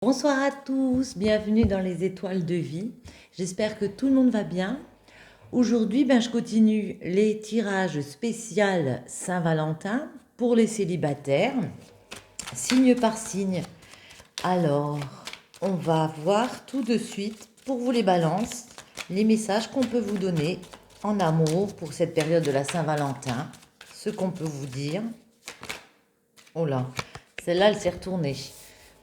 Bonsoir à tous, bienvenue dans les étoiles de vie. J'espère que tout le monde va bien. Aujourd'hui, je continue les tirages spéciaux Saint-Valentin pour les célibataires, signe par signe. Alors, on va voir tout de suite pour vous les balances, les messages qu'on peut vous donner en amour pour cette période de la Saint-Valentin, ce qu'on peut vous dire. Oh là, celle-là, elle s'est retournée.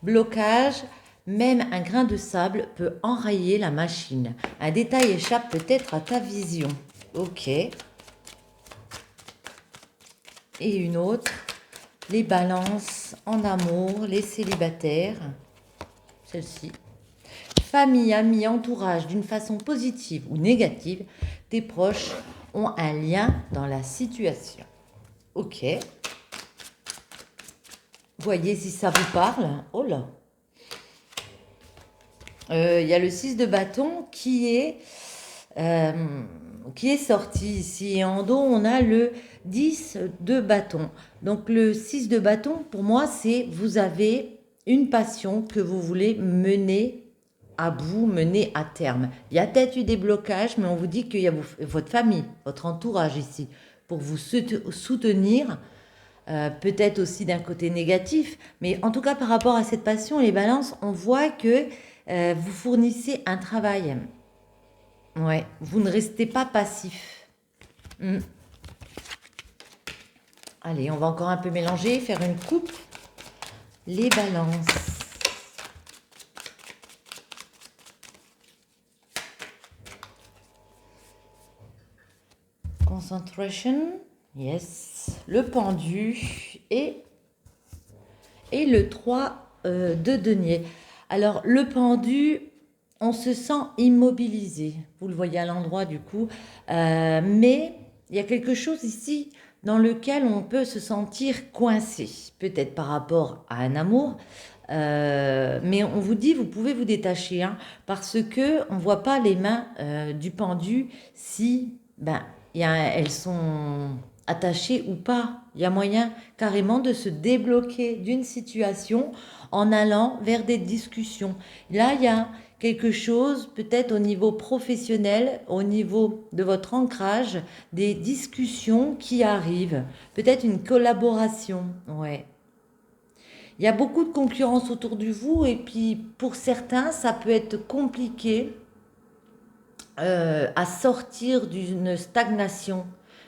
Blocage, même un grain de sable peut enrayer la machine. Un détail échappe peut-être à ta vision. Ok. Et une autre, les balances en amour, les célibataires. Celle-ci. Famille, amis, entourage, d'une façon positive ou négative, tes proches ont un lien dans la situation. Ok. Voyez si ça vous parle. Oh là. Il y a le 6 de bâton qui est sorti ici. Et en dos, on a le 10 de bâton. Donc le 6 de bâton, pour moi, c'est vous avez une passion que vous voulez mener à bout, mener à terme. Il y a peut-être eu des blocages, mais on vous dit qu'il y a votre famille, votre entourage ici, pour vous soutenir. Peut-être aussi d'un côté négatif, mais en tout cas par rapport à cette passion, les balances, on voit que vous fournissez un travail. Ouais, vous ne restez pas passif. Allez, on va encore un peu mélanger, faire une coupe. Les balances. Concentration. Yes. Le pendu et le 3 de denier. Alors, le pendu, on se sent immobilisé. Vous le voyez à l'endroit du coup. Mais il y a quelque chose ici dans lequel on peut se sentir coincé. Peut-être par rapport à un amour. Mais on vous dit, vous pouvez vous détacher. Parce que on ne voit pas les mains du pendu si elles sont attachées ou pas. Il y a moyen carrément de se débloquer d'une situation en allant vers des discussions. Là, il y a quelque chose, peut-être au niveau professionnel, au niveau de votre ancrage, des discussions qui arrivent. Peut-être une collaboration, ouais. Il y a beaucoup de concurrence autour de vous et puis pour certains, ça peut être compliqué à sortir d'une stagnation.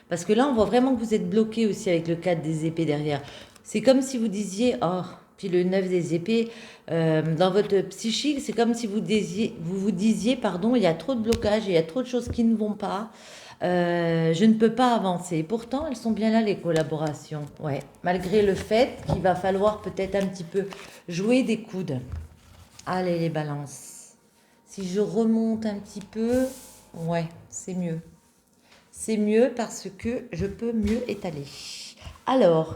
Parce que là, on voit vraiment que vous êtes bloqué aussi avec le 4 des épées derrière. C'est comme si vous disiez, oh, puis le 9 des épées, dans votre psychique, c'est comme si vous disiez, pardon, il y a trop de blocages, il y a trop de choses qui ne vont pas. Je ne peux pas avancer. Pourtant, elles sont bien là, les collaborations. Ouais. Malgré le fait qu'il va falloir peut-être un petit peu jouer des coudes. Allez, les balances. Si je remonte un petit peu, ouais, c'est mieux. C'est mieux parce que je peux mieux étaler. Alors,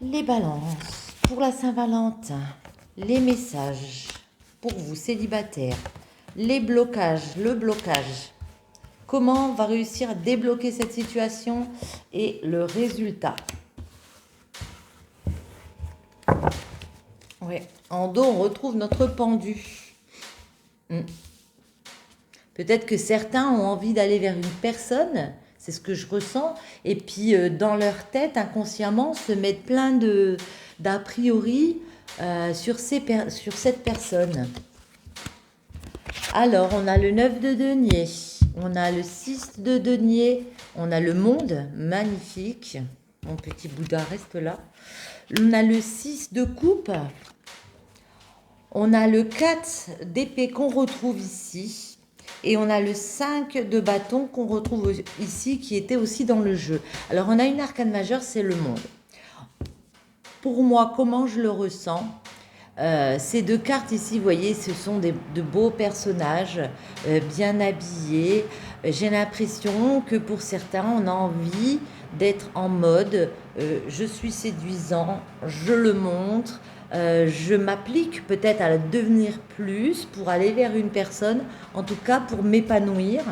les balances pour la Saint-Valentin, les messages pour vous célibataires, les blocages, le blocage. Comment on va réussir à débloquer cette situation et le résultat. Ouais. En dos, on retrouve notre pendu. Peut-être que certains ont envie d'aller vers une personne, c'est ce que je ressens, et puis dans leur tête, inconsciemment, se mettent plein d'a priori sur cette personne. Alors, on a le 9 de denier, on a le 6 de denier, on a le monde, magnifique. Mon petit Bouddha reste là. On a le 6 de coupe. On a le 4 d'épée qu'on retrouve ici. Et on a le 5 de bâton qu'on retrouve ici, qui était aussi dans le jeu. Alors, on a une arcane majeure, c'est le monde. Pour moi, comment je le ressens, ces deux cartes ici, vous voyez, ce sont de beaux personnages, bien habillés. J'ai l'impression que pour certains, on a envie d'être en mode je suis séduisant, je le montre, je m'applique peut-être à devenir plus pour aller vers une personne, en tout cas pour m'épanouir.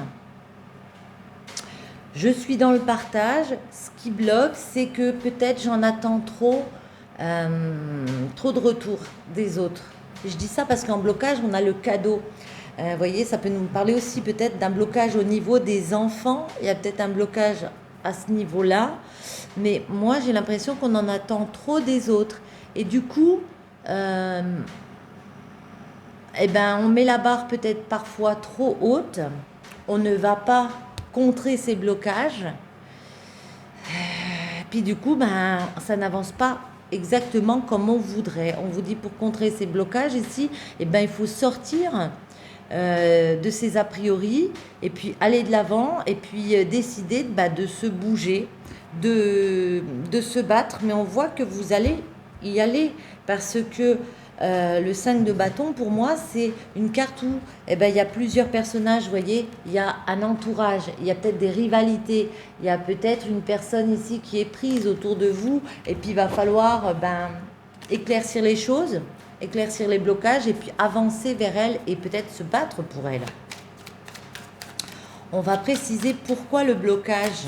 Je suis dans le partage. Ce qui bloque, c'est que peut-être j'en attends trop trop de retour des autres. Je dis ça parce qu'en blocage, on a le cadeau. Vous voyez, ça peut nous parler aussi peut-être d'un blocage au niveau des enfants. Il y a peut-être un blocage à ce niveau-là. Mais moi, j'ai l'impression qu'on en attend trop des autres. Et du coup, eh ben, on met la barre peut-être parfois trop haute. On ne va pas contrer ces blocages. Puis du coup, ben, ça n'avance pas exactement comme on voudrait. On vous dit pour contrer ces blocages ici, eh ben, il faut sortir de ces a priori et puis aller de l'avant et puis décider de se bouger, de se battre. Mais on voit que vous allez y aller parce que le 5 de bâton, pour moi, c'est une carte où eh ben, il y a plusieurs personnages, vous voyez, il y a un entourage, il y a peut-être des rivalités, il y a peut-être une personne ici qui est prise autour de vous, et puis il va falloir éclaircir les choses, éclaircir les blocages, et puis avancer vers elle, et peut-être se battre pour elle. On va préciser pourquoi le blocage.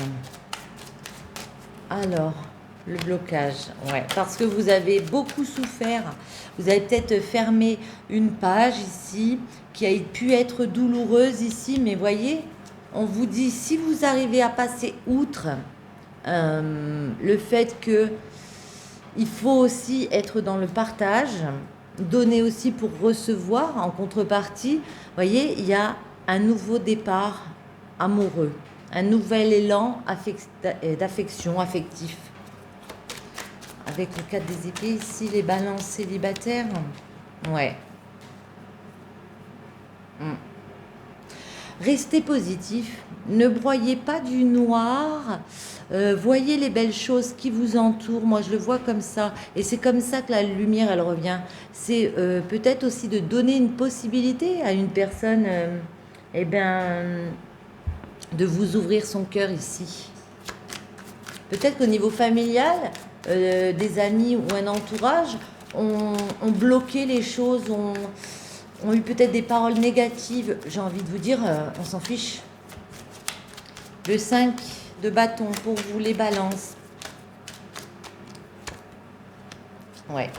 Alors, le blocage, ouais, parce que vous avez beaucoup souffert. Vous avez peut-être fermé une page ici qui a pu être douloureuse ici, mais voyez, on vous dit si vous arrivez à passer outre le fait que il faut aussi être dans le partage, donner aussi pour recevoir en contrepartie. Voyez, il y a un nouveau départ amoureux, un nouvel élan d'affection, affectif. Avec le 4 des épées, ici, les balances célibataires. Ouais. Restez positif. Ne broyez pas du noir. Voyez les belles choses qui vous entourent. Moi, je le vois comme ça. Et c'est comme ça que la lumière, elle revient. C'est peut-être aussi de donner une possibilité à une personne, de vous ouvrir son cœur ici. Peut-être qu'au niveau familial, des amis ou un entourage ont bloqué les choses, ont eu peut-être des paroles négatives. J'ai envie de vous dire, on s'en fiche. Le 5 de bâton pour vous, les balances. Ouais.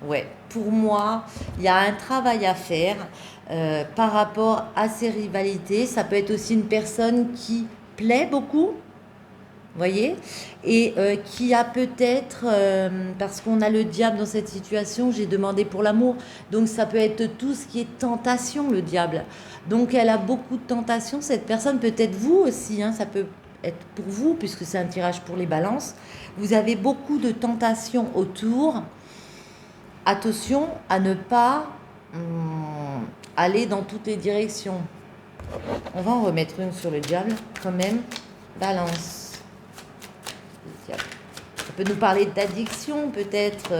Ouais. Pour moi, il y a un travail à faire par rapport à ces rivalités. Ça peut être aussi une personne qui plaît beaucoup, voyez, et qui a peut-être, parce qu'on a le diable dans cette situation, j'ai demandé pour l'amour, donc ça peut être tout ce qui est tentation, le diable. Donc elle a beaucoup de tentations, cette personne, peut-être vous aussi, hein, ça peut être pour vous, puisque c'est un tirage pour les balances. Vous avez beaucoup de tentations autour. Attention à ne pas aller dans toutes les directions. On va en remettre une sur le diable, quand même. Balance. Ça peut nous parler d'addiction, peut-être.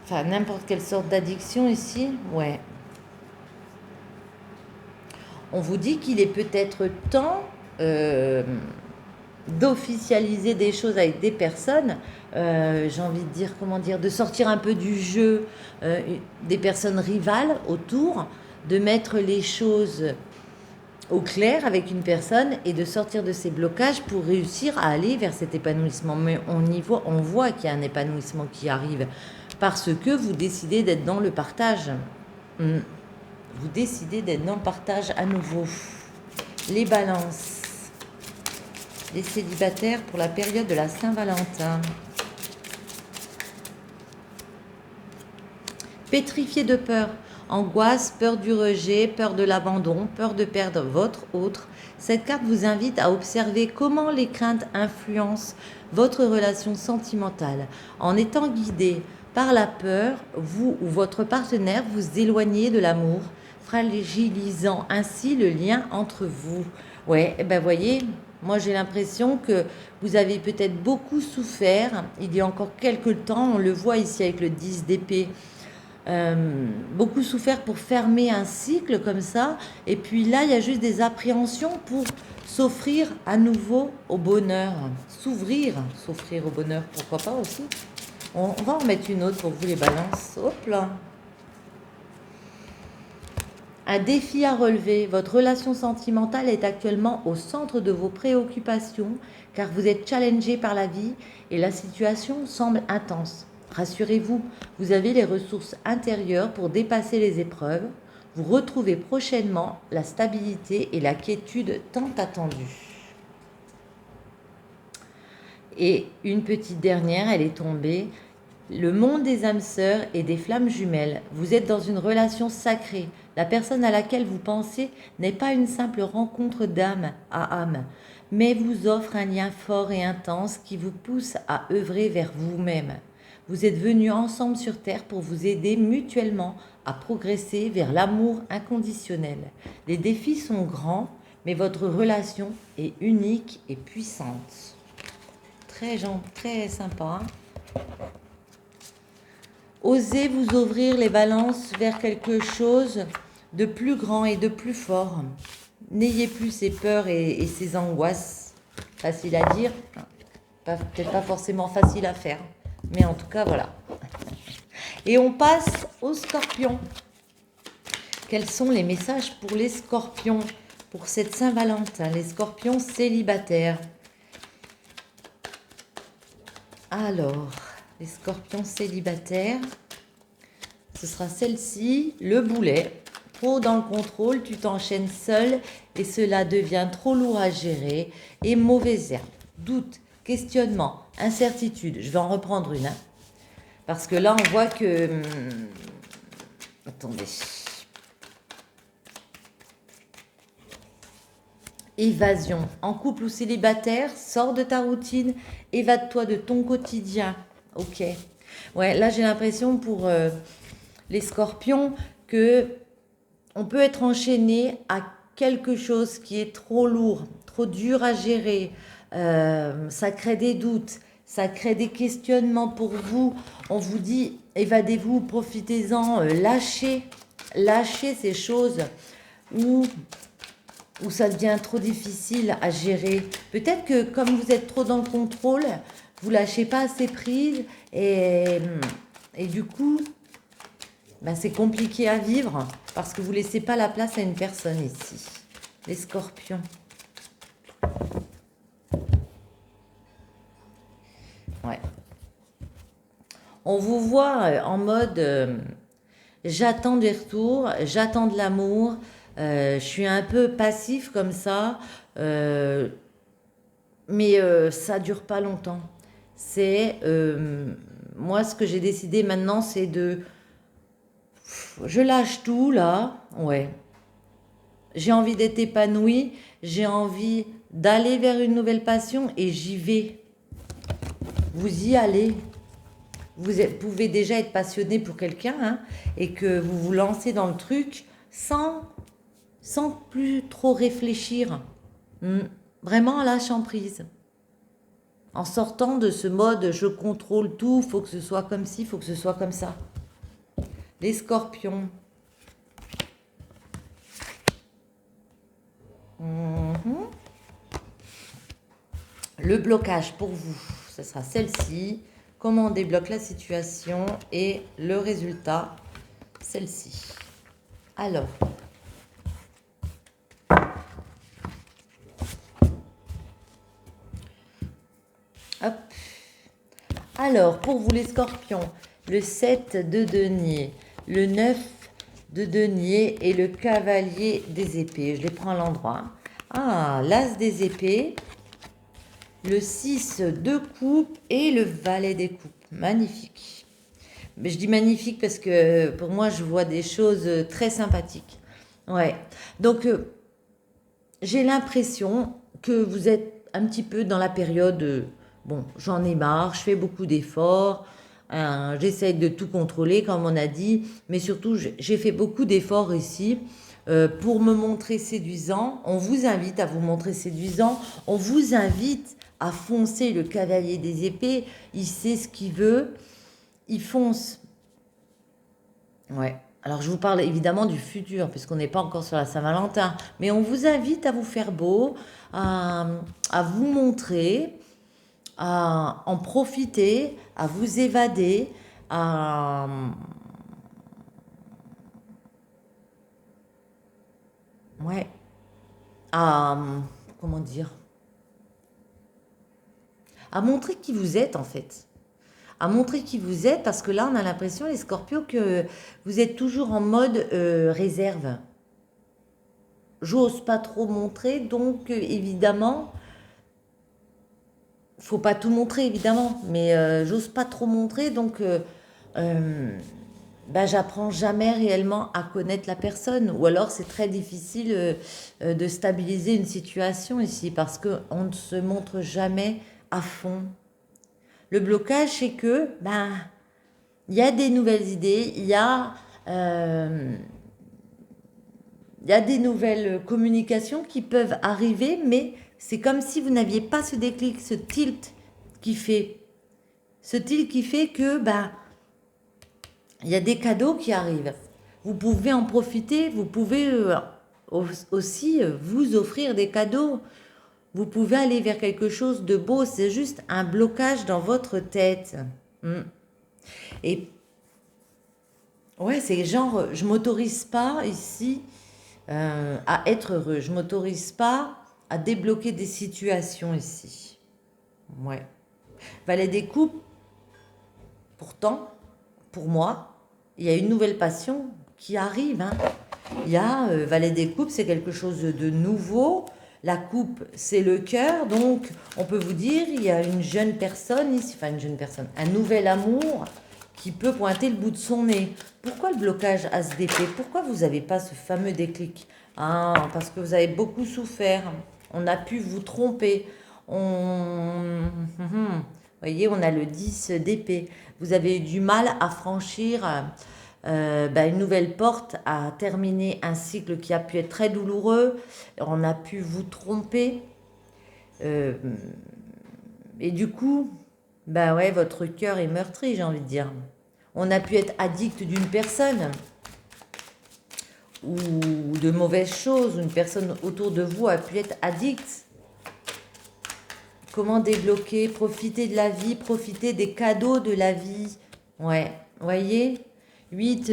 Enfin, n'importe quelle sorte d'addiction ici. Ouais. On vous dit qu'il est peut-être temps d'officialiser des choses avec des personnes. J'ai envie de dire, comment dire, de sortir un peu du jeu des personnes rivales autour, de mettre les choses au clair avec une personne et de sortir de ces blocages pour réussir à aller vers cet épanouissement. Mais on voit qu'il y a un épanouissement qui arrive parce que vous décidez d'être dans le partage. Vous décidez d'être dans le partage à nouveau. Les balances. Les célibataires pour la période de la Saint-Valentin. Pétrifié de peur. Angoisse, peur du rejet, peur de l'abandon, peur de perdre votre autre. Cette carte vous invite à observer comment les craintes influencent votre relation sentimentale. En étant guidé par la peur, vous ou votre partenaire vous éloignez de l'amour, fragilisant ainsi le lien entre vous. Ouais, ben voyez, moi j'ai l'impression que vous avez peut-être beaucoup souffert. Il y a encore quelques temps, on le voit ici avec le 10 d'épée. Beaucoup souffert pour fermer un cycle comme ça, et puis là il y a juste des appréhensions pour s'offrir à nouveau au bonheur, s'offrir au bonheur, pourquoi pas aussi. On va en mettre une autre pour vous les balances. Hop là. Un défi à relever. Votre relation sentimentale est actuellement au centre de vos préoccupations car vous êtes challengé par la vie et la situation semble intense. Rassurez-vous, vous avez les ressources intérieures pour dépasser les épreuves. Vous retrouvez prochainement la stabilité et la quiétude tant attendues. Et une petite dernière, elle est tombée. Le monde des âmes sœurs et des flammes jumelles. Vous êtes dans une relation sacrée. La personne à laquelle vous pensez n'est pas une simple rencontre d'âme à âme, mais vous offre un lien fort et intense qui vous pousse à œuvrer vers vous-même. Vous êtes venus ensemble sur Terre pour vous aider mutuellement à progresser vers l'amour inconditionnel. Les défis sont grands, mais votre relation est unique et puissante. Très sympa. Osez vous ouvrir les balances vers quelque chose de plus grand et de plus fort. N'ayez plus ces peurs et ces angoisses. Facile à dire, peut-être pas forcément facile à faire. Mais en tout cas, voilà. Et on passe aux scorpions. Quels sont les messages pour les scorpions pour cette Saint-Valentin, les scorpions célibataires? Alors, les scorpions célibataires, ce sera celle-ci, le boulet. Trop dans le contrôle, tu t'enchaînes seul et cela devient trop lourd à gérer et mauvais herbe. Doute, questionnement, incertitude. Je vais en reprendre une. Parce que là, on voit que... attendez. Évasion. En couple ou célibataire, sors de ta routine, évade-toi de ton quotidien. Ok. Ouais, là, j'ai l'impression pour les scorpions que on peut être enchaîné à quelque chose qui est trop lourd, trop dur à gérer. Ça crée des doutes, ça crée des questionnements pour vous. On vous dit, évadez-vous, profitez-en, lâchez ces choses où ça devient trop difficile à gérer. Peut-être que comme vous êtes trop dans le contrôle, vous lâchez pas assez prise et du coup, ben c'est compliqué à vivre parce que vous laissez pas la place à une personne ici. Les scorpions. Ouais. On vous voit en mode j'attends des retours, j'attends de l'amour, je suis un peu passif comme ça, mais ça dure pas longtemps. C'est moi ce que j'ai décidé maintenant, c'est de je lâche tout là, ouais. J'ai envie d'être épanouie, j'ai envie d'aller vers une nouvelle passion et j'y vais. Vous y allez. Pouvez déjà être passionné pour quelqu'un hein, et que vous vous lancez dans le truc sans plus trop réfléchir. Vraiment en lâchant prise. En sortant de ce mode je contrôle tout, faut que ce soit comme ci, faut que ce soit comme ça. Les scorpions. Le blocage pour vous, ce sera celle-ci. Comment on débloque la situation et le résultat, celle-ci. Alors, hop. Alors, pour vous les scorpions, le 7 de denier, le 9 de denier et le cavalier des épées. Je les prends à l'endroit. Ah, l'as des épées, le 6 de coupe et le valet des coupes. Magnifique. Mais je dis magnifique parce que pour moi, je vois des choses très sympathiques. Ouais. Donc, j'ai l'impression que vous êtes un petit peu dans la période... bon, j'en ai marre, je fais beaucoup d'efforts, j'essaye de tout contrôler, comme on a dit, mais surtout, j'ai fait beaucoup d'efforts ici pour me montrer séduisant. On vous invite à vous montrer séduisant, on vous invite à foncer le cavalier des épées, il sait ce qu'il veut, il fonce. Ouais. Alors, je vous parle évidemment du futur, puisqu'on n'est pas encore sur la Saint-Valentin, mais on vous invite à vous faire beau, à vous montrer, à en profiter, à vous évader, à Ouais. À, comment dire? À montrer qui vous êtes en fait. À montrer qui vous êtes parce que là, on a l'impression, les scorpions, que vous êtes toujours en mode réserve. J'ose pas trop montrer, donc évidemment, faut pas tout montrer évidemment, mais j'ose pas trop montrer, donc euh, bah, j'apprends jamais réellement à connaître la personne. Ou alors c'est très difficile de stabiliser une situation ici parce qu'on ne se montre jamais à fond. Le blocage, c'est que ben il y a des nouvelles idées, euh, il y a des nouvelles communications qui peuvent arriver, mais c'est comme si vous n'aviez pas ce déclic, qui fait, ce tilt qui fait que ben il y a des cadeaux qui arrivent. Vous pouvez en profiter, vous pouvez aussi vous offrir des cadeaux. Vous pouvez aller vers quelque chose de beau, c'est juste un blocage dans votre tête. Mm. Et ouais, c'est genre, je m'autorise pas ici à être heureux. Je m'autorise pas à débloquer des situations ici. Ouais. Valet des coupes, pourtant, pour moi, il y a une nouvelle passion qui arrive, hein. Il y a Valet des coupes, c'est quelque chose de nouveau. La coupe, c'est le cœur. Donc, on peut vous dire, il y a une jeune personne ici, enfin une jeune personne, un nouvel amour qui peut pointer le bout de son nez. Pourquoi le blocage As d'épée? Pourquoi vous n'avez pas ce fameux déclic? Ah, parce que vous avez beaucoup souffert. On a pu vous tromper. Vous voyez, on a le 10 d'épée. Vous avez eu du mal à franchir une nouvelle porte, à terminer un cycle qui a pu être très douloureux. On a pu vous tromper. Euh, et du coup, bah ouais, votre cœur est meurtri, j'ai envie de dire. On a pu être addict d'une personne ou de mauvaises choses. Une personne autour de vous a pu être addict. Comment débloquer, profiter de la vie, profiter des cadeaux de la vie. Ouais, voyez 8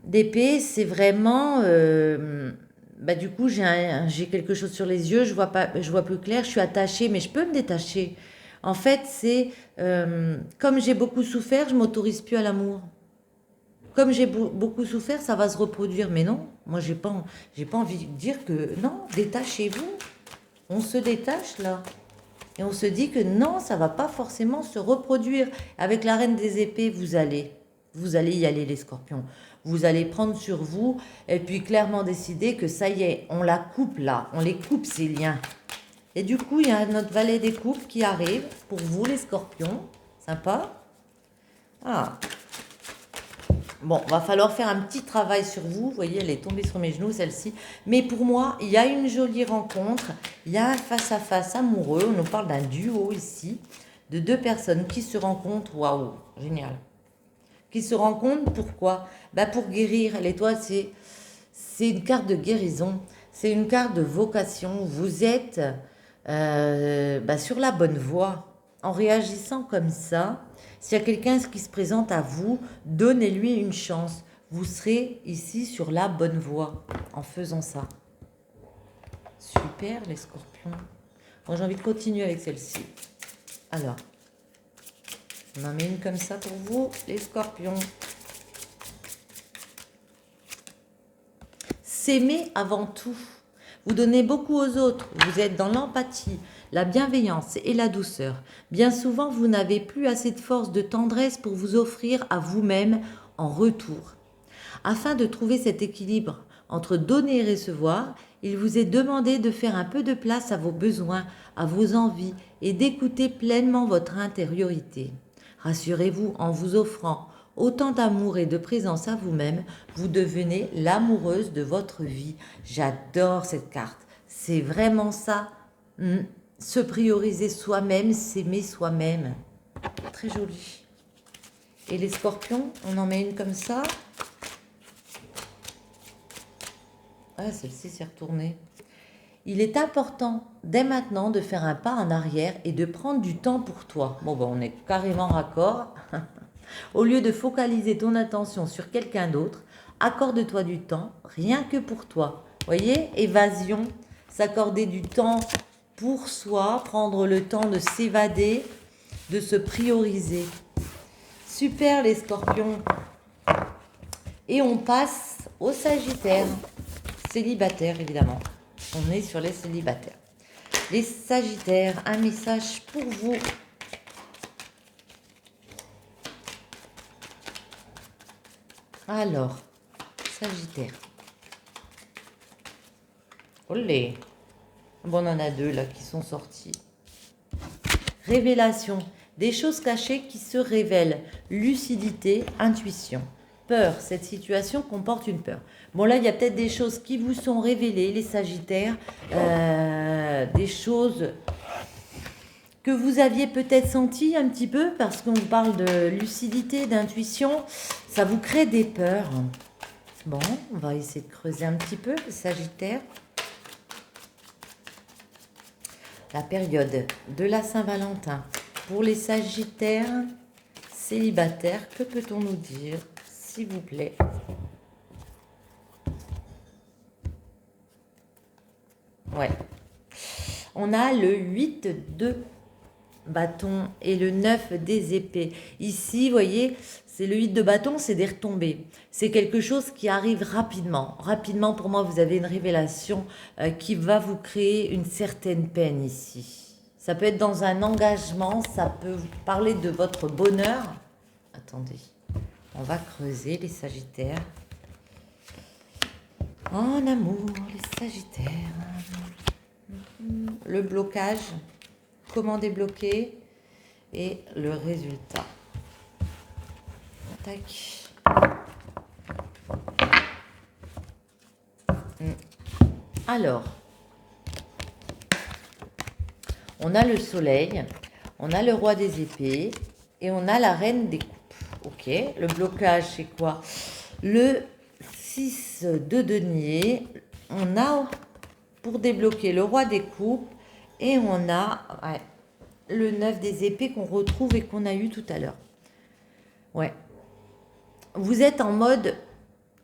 d'épée, c'est vraiment... du coup, j'ai quelque chose sur les yeux, je vois plus clair, je suis attachée, mais je peux me détacher. En fait, c'est... comme j'ai beaucoup souffert, je m'autorise plus à l'amour. Comme j'ai beaucoup souffert, ça va se reproduire. Mais non, moi, j'ai pas envie de dire que... Non, détachez-vous. On se détache, là. Et on se dit que non, ça va pas forcément se reproduire. Avec la reine des épées, vous allez y aller, les scorpions. Vous allez prendre sur vous et puis clairement décider que ça y est, on la coupe là, on les coupe ces liens. Et du coup, il y a notre valet des coupes qui arrive pour vous, les scorpions. Sympa. Ah. Bon, va falloir faire un petit travail sur vous. Vous voyez, elle est tombée sur mes genoux, celle-ci. Mais pour moi, il y a une jolie rencontre. Il y a un face-à-face amoureux. On nous parle d'un duo ici, de deux personnes qui se rencontrent. Waouh, génial. Qui se rencontrent, pourquoi? Pour guérir. L'étoile, c'est une carte de guérison. C'est une carte de vocation. Vous êtes sur la bonne voie. En réagissant comme ça, s'il y a quelqu'un qui se présente à vous, donnez-lui une chance. Vous serez ici sur la bonne voie en faisant ça. Super, les scorpions. Bon, j'ai envie de continuer avec celle-ci. Alors, on en met une comme ça pour vous, les scorpions. S'aimer avant tout. Vous donnez beaucoup aux autres. Vous êtes dans l'empathie, la bienveillance et la douceur. Bien souvent, vous n'avez plus assez de force, de tendresse pour vous offrir à vous-même en retour. Afin de trouver cet équilibre entre donner et recevoir, il vous est demandé de faire un peu de place à vos besoins, à vos envies et d'écouter pleinement votre intériorité. Rassurez-vous, en vous offrant autant d'amour et de présence à vous-même, vous devenez l'amoureuse de votre vie. J'adore cette carte. C'est vraiment ça. Se prioriser soi-même, s'aimer soi-même. Très joli. Et les scorpions, on en met une comme ça. Ah, celle-ci s'est retournée. Il est important dès maintenant de faire un pas en arrière et de prendre du temps pour toi. Bon, on est carrément raccord. Au lieu de focaliser ton attention sur quelqu'un d'autre, accorde-toi du temps, rien que pour toi. Voyez, évasion, s'accorder du temps pour soi, prendre le temps de s'évader, de se prioriser. Super les scorpions. Et on passe aux sagittaires, célibataires évidemment. On est sur les célibataires. Les sagittaires, un message pour vous. Alors, sagittaire. Olé. Bon, on en a deux là qui sont sortis. Révélation. Des choses cachées qui se révèlent. Lucidité, intuition. Peur. Cette situation comporte une peur. Bon, là, il y a peut-être des choses qui vous sont révélées, les sagittaires. Des choses que vous aviez peut-être senties un petit peu, parce qu'on parle de lucidité, d'intuition. Ça vous crée des peurs. Bon, on va essayer de creuser un petit peu, les sagittaires. La période de la Saint-Valentin. Pour les sagittaires célibataires, que peut-on nous dire, s'il vous plaît? Ouais. On a le 8 de bâton et le 9 des épées. Ici, vous voyez, c'est le 8 de bâton, c'est des retombées. C'est quelque chose qui arrive rapidement. Rapidement, pour moi, vous avez une révélation qui va vous créer une certaine peine ici. Ça peut être dans un engagement, ça peut vous parler de votre bonheur. Attendez, on va creuser les sagittaires. En amour, les sagittaires. Le blocage, comment débloquer et le résultat. Tac. Alors, on a le soleil, on a le roi des épées et on a la reine des coupes. Ok, le blocage c'est quoi? Le 6 de denier, on a pour débloquer le roi des coupes et on a le 9 des épées qu'on retrouve et qu'on a eu tout à l'heure. Ouais. Vous êtes en mode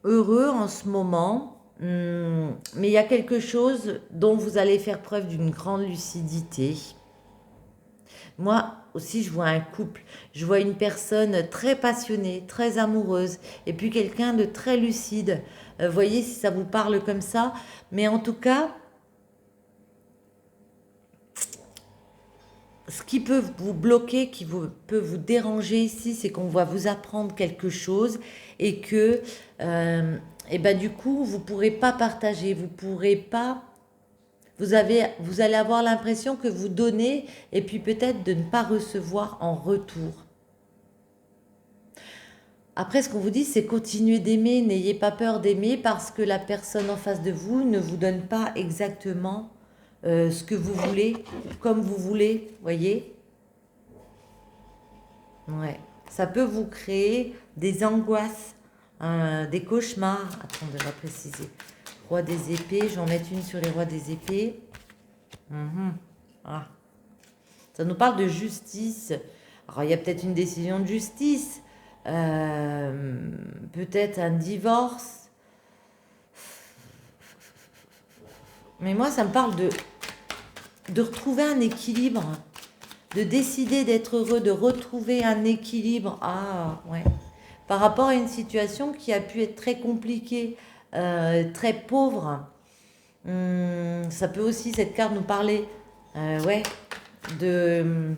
heureux en ce moment, mais il y a quelque chose dont vous allez faire preuve d'une grande lucidité. Moi aussi, je vois un couple, je vois une personne très passionnée, très amoureuse, et puis quelqu'un de très lucide. Voyez si ça vous parle comme ça, mais en tout cas, ce qui peut vous bloquer, peut vous déranger ici, c'est qu'on va vous apprendre quelque chose et que, et ben du coup, vous ne pourrez pas partager, vous pourrez pas, vous allez avoir l'impression que vous donnez et puis peut-être de ne pas recevoir en retour. Après, ce qu'on vous dit, c'est continuer d'aimer, n'ayez pas peur d'aimer parce que la personne en face de vous ne vous donne pas exactement ce que vous voulez, comme vous voulez, voyez? Ouais. Ça peut vous créer des angoisses, des cauchemars. Attendez, on va préciser. Roi des épées, je vais en mettre une sur les rois des épées. Ah. Ça nous parle de justice. Alors, il y a peut-être une décision de justice, peut-être un divorce. Mais moi, ça me parle de retrouver un équilibre, de décider d'être heureux, de retrouver un équilibre. Ah, ouais. Par rapport à une situation qui a pu être très compliquée, très pauvre. Ça peut aussi, cette carte, nous parler ouais, de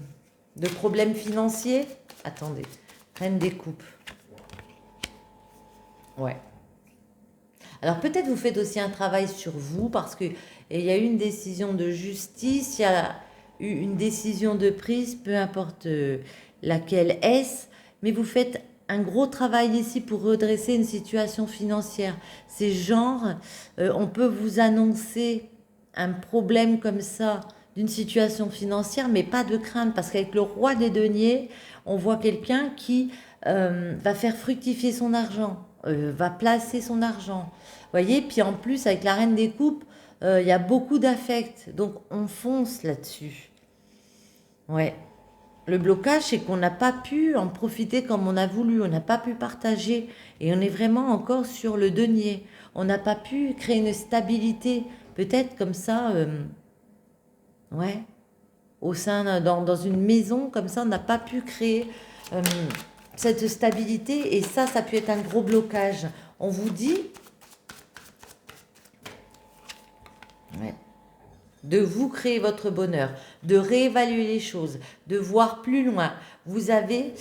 problèmes financiers. Attendez, reine des coupes. Ouais. Alors peut-être vous faites aussi un travail sur vous parce qu'il y a eu une décision de justice, il y a eu une décision de prise, peu importe laquelle est-ce, mais vous faites un gros travail ici pour redresser une situation financière. C'est genre, on peut vous annoncer un problème comme ça d'une situation financière, mais pas de crainte, parce qu'avec le roi des deniers, on voit quelqu'un qui va faire fructifier son argent, va placer son argent. Voyez, puis en plus, avec la reine des coupes, il y a beaucoup d'affect, donc on fonce là-dessus. Ouais. Le blocage, c'est qu'on n'a pas pu en profiter comme on a voulu, on n'a pas pu partager et on est vraiment encore sur le denier. On n'a pas pu créer une stabilité, peut-être comme ça, ouais, au sein, dans une maison, comme ça, on n'a pas pu créer euh, cette stabilité et ça peut être un gros blocage. On vous dit, ouais, de vous créer votre bonheur, de réévaluer les choses, de voir plus loin. Vous avez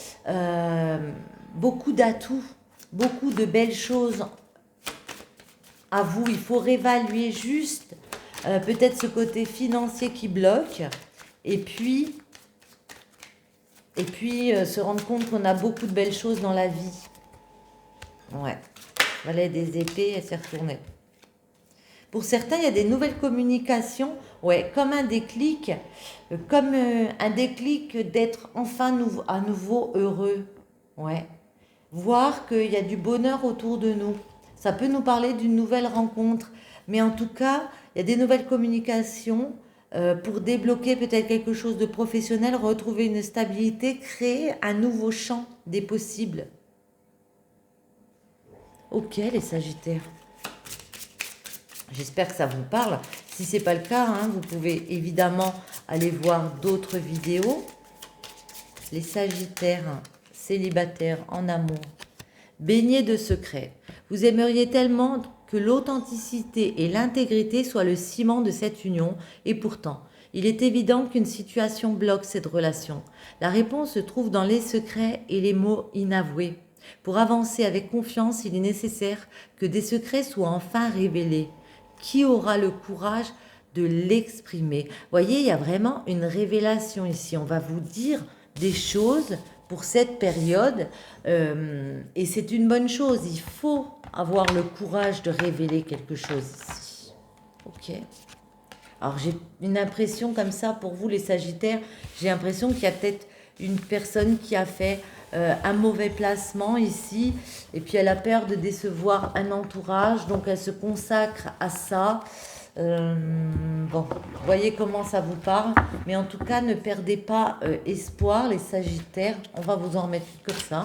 beaucoup d'atouts, beaucoup de belles choses à vous. Il faut réévaluer juste peut-être ce côté financier qui bloque et puis se rendre compte qu'on a beaucoup de belles choses dans la vie. Ouais, valet des épées, elle s'est retournée. Pour certains, il y a des nouvelles communications, ouais, comme un déclic, un déclic d'être enfin à nouveau heureux, ouais. Voir qu'il y a du bonheur autour de nous. Ça peut nous parler d'une nouvelle rencontre, mais en tout cas, il y a des nouvelles communications pour débloquer peut-être quelque chose de professionnel, retrouver une stabilité, créer un nouveau champ des possibles. Ok, les Sagittaires. J'espère que ça vous parle. Si ce n'est pas le cas, hein, vous pouvez évidemment aller voir d'autres vidéos. Les Sagittaires célibataires en amour, baignés de secrets. Vous aimeriez tellement que l'authenticité et l'intégrité soient le ciment de cette union, et pourtant, il est évident qu'une situation bloque cette relation. La réponse se trouve dans les secrets et les mots inavoués. Pour avancer avec confiance, il est nécessaire que des secrets soient enfin révélés. Qui aura le courage de l'exprimer? Voyez, il y a vraiment une révélation ici. On va vous dire des choses pour cette période et c'est une bonne chose. Il faut avoir le courage de révéler quelque chose ici. Ok. Alors j'ai une impression comme ça pour vous les Sagittaires, j'ai l'impression qu'il y a peut-être une personne qui a fait un mauvais placement ici et puis elle a peur de décevoir un entourage, donc elle se consacre à ça. Bon, voyez comment ça vous parle, mais en tout cas ne perdez pas espoir les Sagittaires, on va vous en remettre comme ça.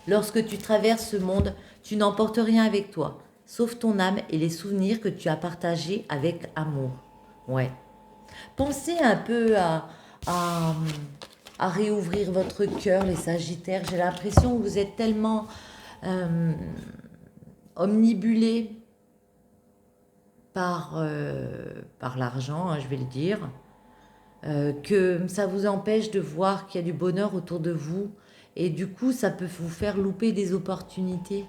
Lorsque tu traverses ce monde, tu n'emportes rien avec toi, sauf ton âme et les souvenirs que tu as partagés avec amour. Ouais. Pensez un peu à réouvrir votre cœur, les Sagittaires. J'ai l'impression que vous êtes tellement omnibulés par l'argent, hein, je vais le dire, que ça vous empêche de voir qu'il y a du bonheur autour de vous. Et du coup, ça peut vous faire louper des opportunités.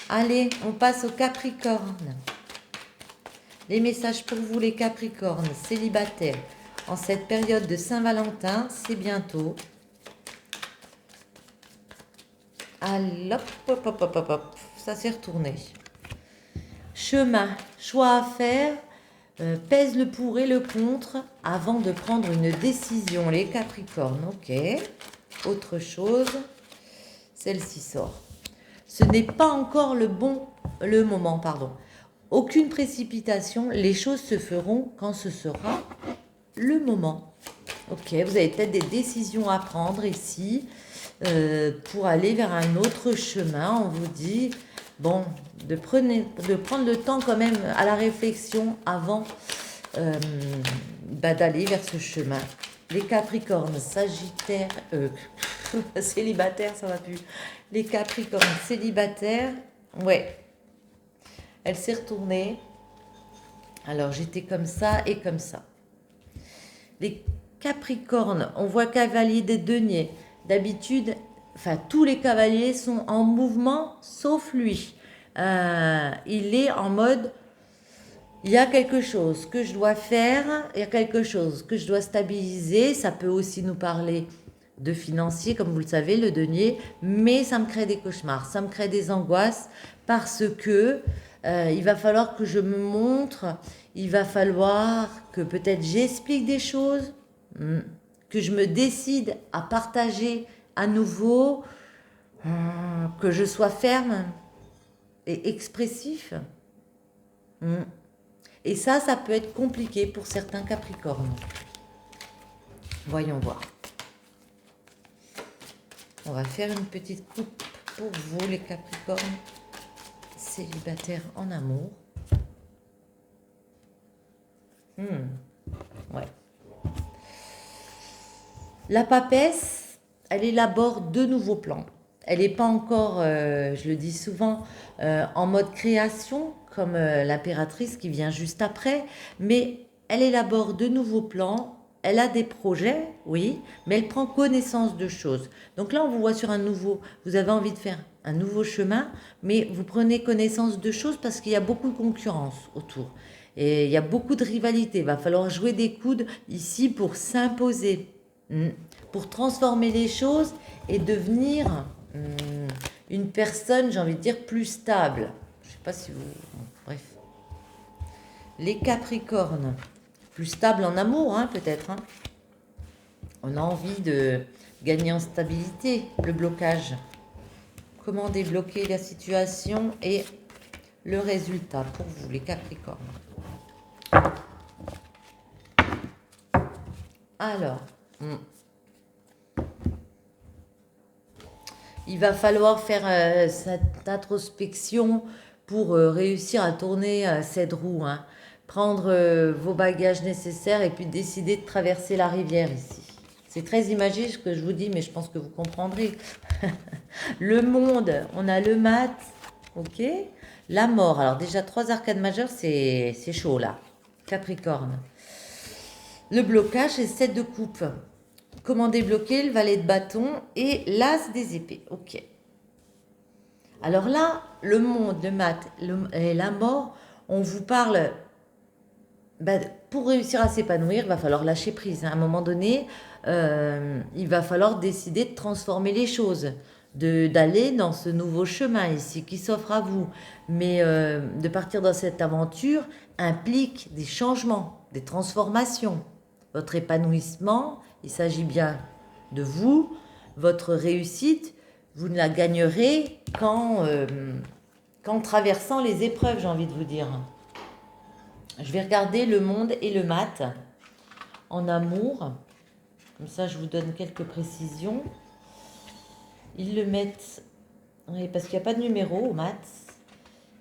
Allez, on passe au Capricorne. Les messages pour vous, les Capricornes, célibataires. En cette période de Saint-Valentin, c'est bientôt. Allez, hop, hop, hop, hop, hop. Ça s'est retourné. Chemin, choix à faire. Pèse le pour et le contre avant de prendre une décision. Les Capricornes, ok. Autre chose. Celle-ci sort. Ce n'est pas encore le moment, pardon. Aucune précipitation, les choses se feront quand ce sera le moment. Ok, vous avez peut-être des décisions à prendre ici pour aller vers un autre chemin. On vous dit, bon, de prendre le temps quand même à la réflexion avant d'aller vers ce chemin. Les Capricornes, Sagittaires, célibataires, ça va plus. Les Capricornes célibataires, ouais. Elle s'est retournée. Alors, j'étais comme ça et comme ça. Les Capricornes, on voit cavalier des deniers. D'habitude, enfin, tous les cavaliers sont en mouvement, sauf lui. Il est en mode, il y a quelque chose que je dois faire, il y a quelque chose que je dois stabiliser. Ça peut aussi nous parler de financier, comme vous le savez, le denier, mais ça me crée des cauchemars, ça me crée des angoisses parce que il va falloir que je me montre, il va falloir que peut-être j'explique des choses, que je me décide à partager à nouveau, que je sois ferme et expressif. Et ça peut être compliqué pour certains Capricornes. Voyons voir. On va faire une petite coupe pour vous, les Capricornes célibataires en amour. Ouais. La papesse, elle élabore de nouveaux plans. Elle n'est pas encore, je le dis souvent, en mode création, comme l'impératrice qui vient juste après, mais elle élabore de nouveaux plans, elle a des projets, oui, mais elle prend connaissance de choses. Donc là, on vous voit sur un nouveau, vous avez envie de faire un nouveau chemin, mais vous prenez connaissance de choses parce qu'il y a beaucoup de concurrence autour. Et il y a beaucoup de rivalité. Il va falloir jouer des coudes ici pour s'imposer, pour transformer les choses et devenir une personne, j'ai envie de dire, plus stable. Je ne sais pas si vous... Bref. Les Capricornes, plus stable en amour, hein, peut-être. Hein. On a envie de gagner en stabilité, le blocage. Comment débloquer la situation et le résultat pour vous, les Capricornes. Alors, il va falloir faire cette introspection pour réussir à tourner cette roue. Hein. Prendre vos bagages nécessaires et puis décider de traverser la rivière ici. C'est très imagé ce que je vous dis, mais je pense que vous comprendrez. Le monde, on a le mat, ok. La mort, alors déjà 3 arcades majeures, c'est chaud là. Capricorne. Le blocage, c'est 7 de coupe. Comment débloquer le valet de bâton et l'as des épées. Ok. Alors là, le monde, le mat et la mort, on vous parle... pour réussir à s'épanouir, il va falloir lâcher prise. À un moment donné, il va falloir décider de transformer les choses, d'aller dans ce nouveau chemin ici qui s'offre à vous. Mais de partir dans cette aventure implique des changements, des transformations. Votre épanouissement, il s'agit bien de vous, votre réussite, vous ne la gagnerez qu'en traversant les épreuves, j'ai envie de vous dire. Je vais regarder le monde et le mat en amour. Comme ça, je vous donne quelques précisions. Ils le mettent... Oui, parce qu'il n'y a pas de numéro au mat,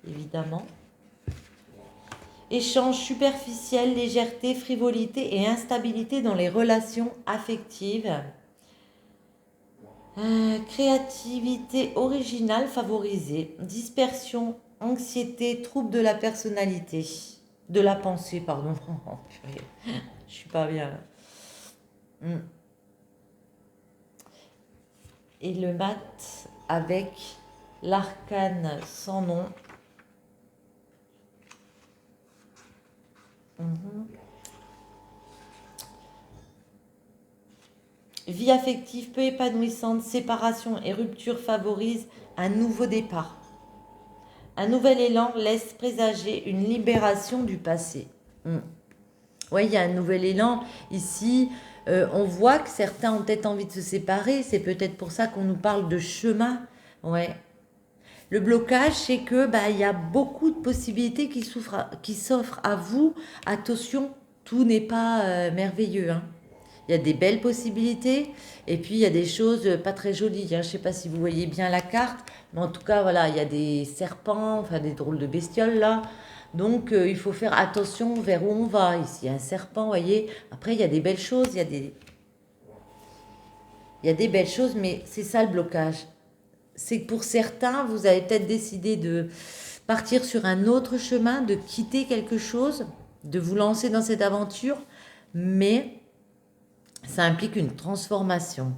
évidemment. Échange superficiel, légèreté, frivolité et instabilité dans les relations affectives. Créativité originale favorisée. Dispersion, anxiété, trouble de la personnalité. De la pensée, pardon. Oh, je suis pas bien. Et le mat avec l'arcane sans nom. Vie affective peu épanouissante, séparation et rupture favorisent un nouveau départ. Un nouvel élan laisse présager une libération du passé. Oui, il y a un nouvel élan. Ici, on voit que certains ont peut-être envie de se séparer. C'est peut-être pour ça qu'on nous parle de chemin. Ouais. Le blocage, c'est que il y a beaucoup de possibilités qui s'offrent à vous. Attention, tout n'est pas merveilleux. Hein. Il y a des belles possibilités et puis il y a des choses pas très jolies. Hein. Je ne sais pas si vous voyez bien la carte, mais en tout cas, voilà, il y a des serpents, enfin des drôles de bestioles là. Donc, il faut faire attention vers où on va. Ici, il y a un serpent, vous voyez. Après, il y a des belles choses, il y a des belles choses, mais c'est ça le blocage. C'est que pour certains, vous avez peut-être décidé de partir sur un autre chemin, de quitter quelque chose, de vous lancer dans cette aventure, mais ça implique une transformation.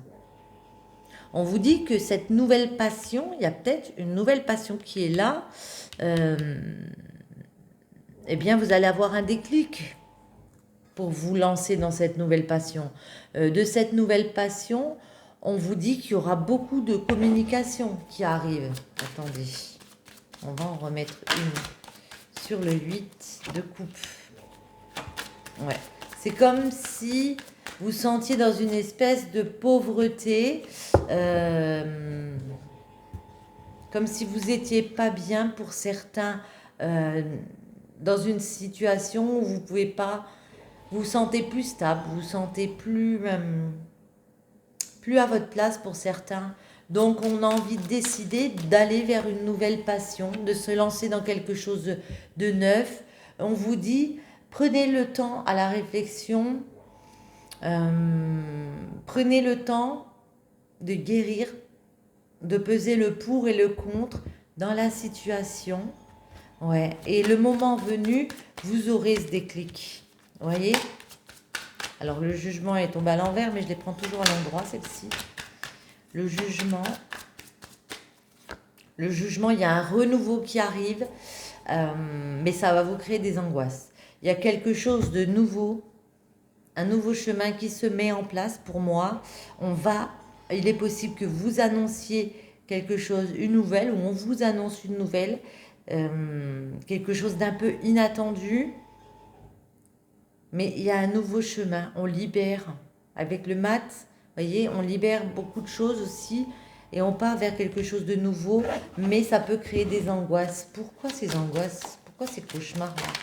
On vous dit que cette nouvelle passion, il y a peut-être une nouvelle passion qui est là, eh bien vous allez avoir un déclic pour vous lancer dans cette nouvelle passion. De cette nouvelle passion, on vous dit qu'il y aura beaucoup de communication qui arrive. Attendez, on va en remettre une sur le 8 de coupe. Ouais. C'est comme si vous sentiez dans une espèce de pauvreté, comme si vous n'étiez pas bien pour certains, dans une situation où vous ne pouvez pas Vous vous sentez plus stable, vous vous sentez plus à votre place pour certains. Donc on a envie de décider d'aller vers une nouvelle passion, de se lancer dans quelque chose de neuf. On vous dit, prenez le temps à la réflexion, prenez le temps de guérir, de peser le pour et le contre dans la situation. Ouais. Et le moment venu, vous aurez ce déclic. Vous voyez? Alors le jugement est tombé à l'envers, mais je les prends toujours à l'endroit, celle-ci. Le jugement, il y a un renouveau qui arrive, mais ça va vous créer des angoisses. Il y a quelque chose de nouveau, un nouveau chemin qui se met en place pour moi. Il est possible que vous annonciez quelque chose, une nouvelle, ou on vous annonce une nouvelle, quelque chose d'un peu inattendu. Mais il y a un nouveau chemin, on libère. Avec le mat, vous voyez, on libère beaucoup de choses aussi et on part vers quelque chose de nouveau, mais ça peut créer des angoisses. Pourquoi ces angoisses? Pourquoi ces cauchemars là?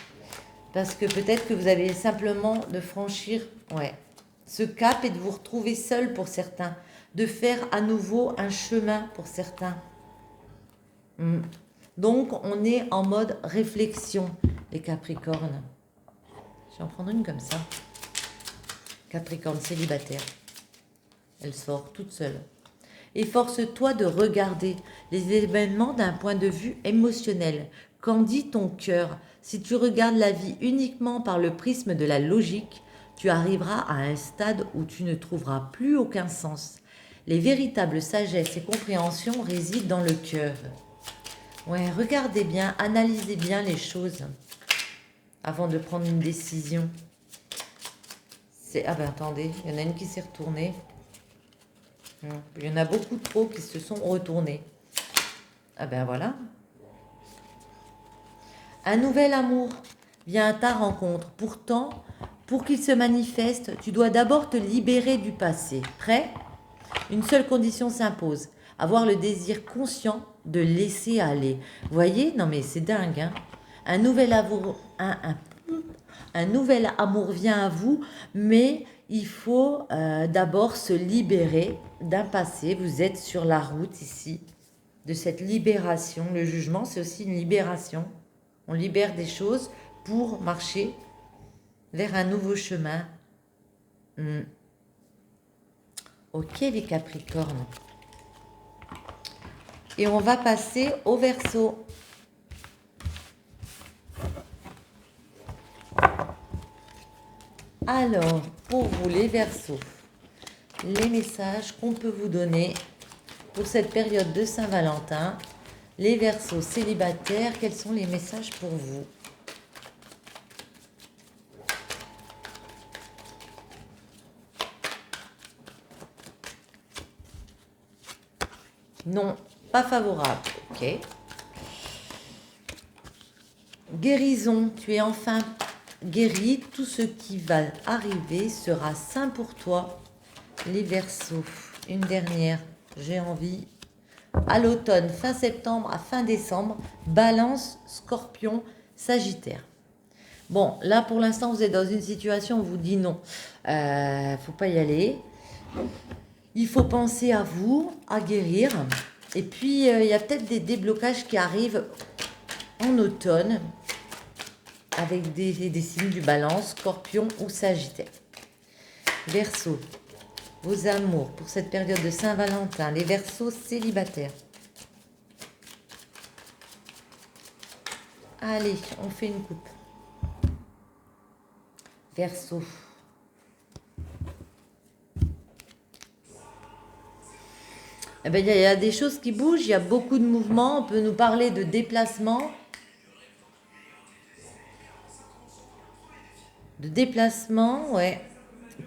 Parce que peut-être que vous avez simplement de franchir ce cap et de vous retrouver seul pour certains, de faire à nouveau un chemin pour certains. Donc on est en mode réflexion, les Capricornes. Je vais en prendre une comme ça. Capricorne célibataire. Elle sort toute seule. Efforce-toi de regarder les événements d'un point de vue émotionnel. Qu'en dit ton cœur? Si tu regardes la vie uniquement par le prisme de la logique, tu arriveras à un stade où tu ne trouveras plus aucun sens. Les véritables sagesse et compréhension résident dans le cœur. Ouais, regardez bien, analysez bien les choses avant de prendre une décision. Ah ben attendez, il y en a une qui s'est retournée. Il y en a beaucoup trop qui se sont retournés. Ah ben voilà. Un nouvel amour vient à ta rencontre. Pourtant, pour qu'il se manifeste, tu dois d'abord te libérer du passé. Prêt? Une seule condition s'impose. Avoir le désir conscient de laisser aller. Vous voyez? Non mais c'est dingue, hein? Un nouvel amour vient à vous, mais il faut d'abord se libérer d'un passé. Vous êtes sur la route ici de cette libération. Le jugement, c'est aussi une libération. On libère des choses pour marcher vers un nouveau chemin. Ok les Capricornes. Et on va passer au Verseau. Alors, pour vous les Verseaux, les messages qu'on peut vous donner pour cette période de Saint-Valentin. Les Verseaux célibataires, quels sont les messages pour vous? Non, pas favorable. Ok. Guérison, tu es enfin guéri. Tout ce qui va arriver sera sain pour toi. Les Verseaux. Une dernière, j'ai envie. À l'automne, fin septembre à fin décembre, Balance, Scorpion, Sagittaire. Bon, là pour l'instant, vous êtes dans une situation où on vous dit non. Faut pas y aller. Il faut penser à vous, à guérir. Et puis, il y a peut-être des déblocages qui arrivent en automne avec des signes du Balance, Scorpion ou Sagittaire. Verseau. Vos amours pour cette période de Saint-Valentin, les Verseaux célibataires. Allez, on fait une coupe. Verseau. Eh ben, y a des choses qui bougent, il y a beaucoup de mouvements. On peut nous parler de déplacement. De déplacement, ouais.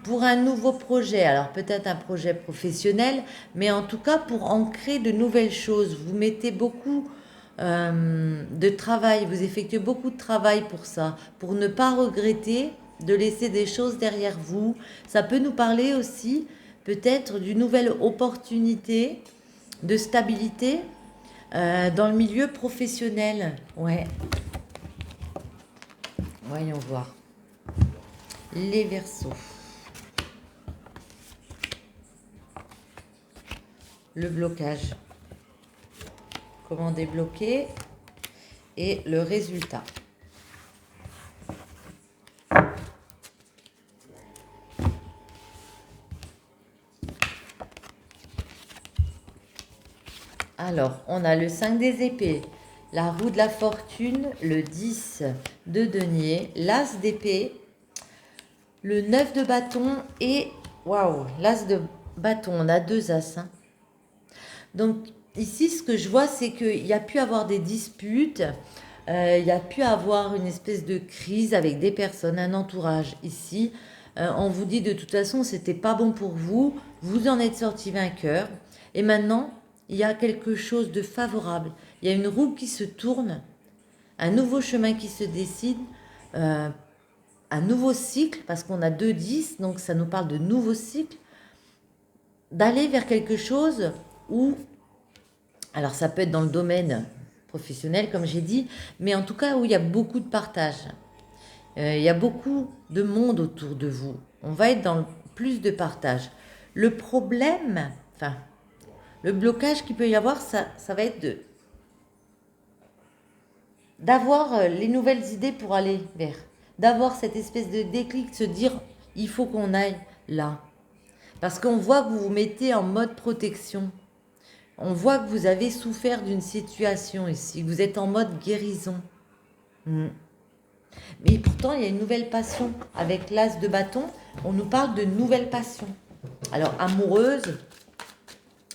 Pour un nouveau projet, alors peut-être un projet professionnel, mais en tout cas pour ancrer de nouvelles choses. Vous mettez beaucoup de travail, vous effectuez beaucoup de travail pour ça, pour ne pas regretter de laisser des choses derrière vous. Ça peut nous parler aussi peut-être d'une nouvelle opportunité de stabilité dans le milieu professionnel. Ouais. Voyons voir. les Verseaux. Le blocage. Comment débloquer et le résultat. Alors, on a le 5 des épées, la roue de la fortune, le 10 de denier, l'as d'épée, le 9 de bâton et, waouh, l'as de bâton, on a 2 as. Hein. Donc, ici, ce que je vois, c'est qu'il y a pu avoir des disputes, il y a pu avoir une espèce de crise avec des personnes, un entourage ici. On vous dit de toute façon, c'était pas bon pour vous, vous en êtes sorti vainqueur. Et maintenant, il y a quelque chose de favorable. Il y a une roue qui se tourne, un nouveau chemin qui se décide, un nouveau cycle, parce qu'on a 2 10, donc ça nous parle de nouveau cycle, d'aller vers quelque chose où, alors ça peut être dans le domaine professionnel, comme j'ai dit, mais en tout cas où il y a beaucoup de partage. Il y a beaucoup de monde autour de vous. On va être dans plus de partage. Le problème, enfin, le blocage qu'il peut y avoir, ça va être d'avoir les nouvelles idées pour aller vers, d'avoir cette espèce de déclic, de se dire, il faut qu'on aille là. Parce qu'on voit que vous vous mettez en mode protection. On voit que vous avez souffert d'une situation ici, que vous êtes en mode guérison. Mais pourtant, il y a une nouvelle passion. Avec l'as de bâton, on nous parle de nouvelle passion. Alors, amoureuse,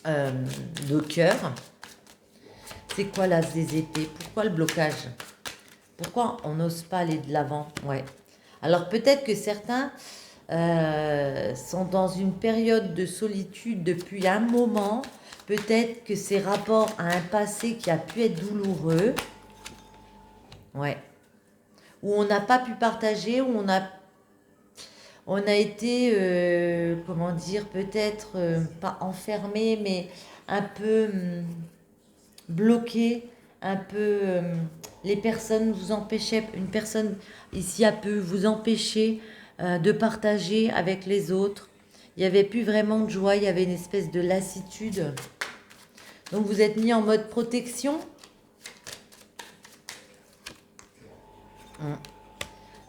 de cœur. C'est quoi l'as des épées? Pourquoi le blocage? Pourquoi on n'ose pas aller de l'avant? Ouais. Alors, peut-être que certains sont dans une période de solitude depuis un moment. Peut-être que c'est rapport à un passé qui a pu être douloureux. Ouais. Où on n'a pas pu partager, où on a été, comment dire, peut-être pas enfermé, mais un peu bloqué, un peu, les personnes vous empêchaient, une personne ici a pu vous empêcher de partager avec les autres. Il n'y avait plus vraiment de joie, il y avait une espèce de lassitude. Donc vous êtes mis en mode protection.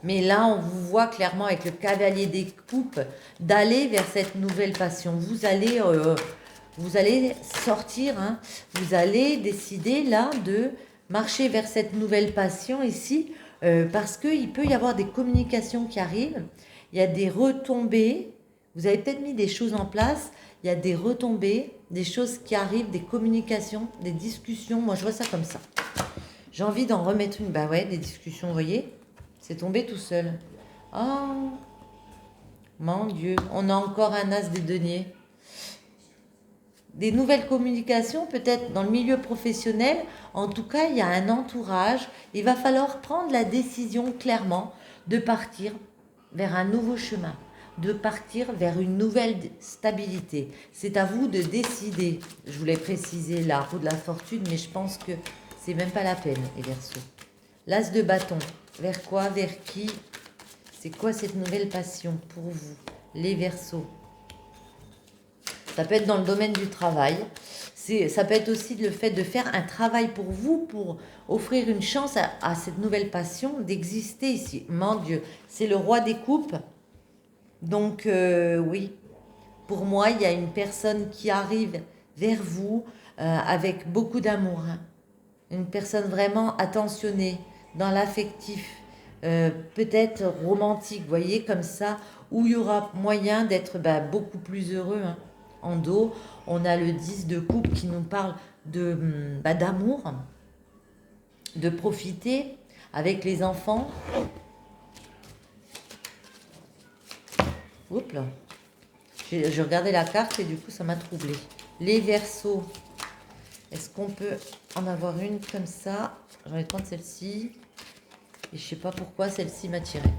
Mais là, on vous voit clairement avec le cavalier des coupes d'aller vers cette nouvelle passion. Vous allez sortir, hein, vous allez décider là de marcher vers cette nouvelle passion ici parce qu'il peut y avoir des communications qui arrivent. Il y a des retombées. Vous avez peut-être mis des choses en place. Il y a des retombées, des choses qui arrivent, des communications, des discussions. Moi, je vois ça comme ça. J'ai envie d'en remettre une. Bah ouais, des discussions, vous voyez. C'est tombé tout seul. Oh, mon Dieu, on a encore un as des deniers. Des nouvelles communications, peut-être dans le milieu professionnel. En tout cas, il y a un entourage. Il va falloir prendre la décision clairement de partir vers un nouveau chemin, de partir vers une nouvelle stabilité. C'est à vous de décider. Je voulais préciser la roue de la fortune, mais je pense que c'est même pas la peine, les Verseaux. L'as de bâton. Vers quoi? Vers qui? C'est quoi cette nouvelle passion pour vous, les Verseaux? Ça peut être dans le domaine du travail. Ça peut être aussi le fait de faire un travail pour vous, pour offrir une chance à cette nouvelle passion d'exister ici. Mon Dieu, c'est le roi des coupes. Donc oui, pour moi, il y a une personne qui arrive vers vous avec beaucoup d'amour. Hein. Une personne vraiment attentionnée dans l'affectif, peut-être romantique, vous voyez, comme ça, où il y aura moyen d'être beaucoup plus heureux. Hein. En dos, on a le 10 de coupe qui nous parle d'amour, de profiter avec les enfants. Oups là. Je regardais la carte et du coup ça m'a troublée. Les Verseaux. Est-ce qu'on peut en avoir une comme ça? J'ai envie de prendre celle-ci. Et je sais pas pourquoi celle-ci m'a tiré.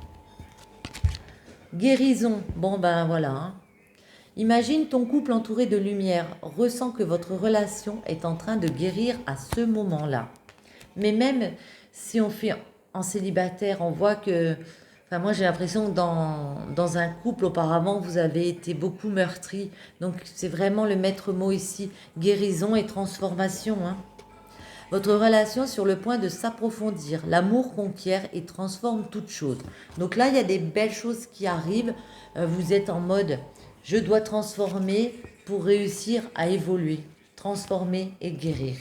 Guérison. Bon ben voilà. Hein. Imagine ton couple entouré de lumière. Ressens que votre relation est en train de guérir à ce moment-là. Mais même si on fait en célibataire, on voit que Enfin, moi, j'ai l'impression que dans un couple, auparavant, vous avez été beaucoup meurtri. Donc, c'est vraiment le maître mot ici, guérison et transformation, hein. Votre relation est sur le point de s'approfondir. L'amour conquiert et transforme toute chose. Donc là, il y a des belles choses qui arrivent. Vous êtes en mode, je dois transformer pour réussir à évoluer. Transformer et guérir.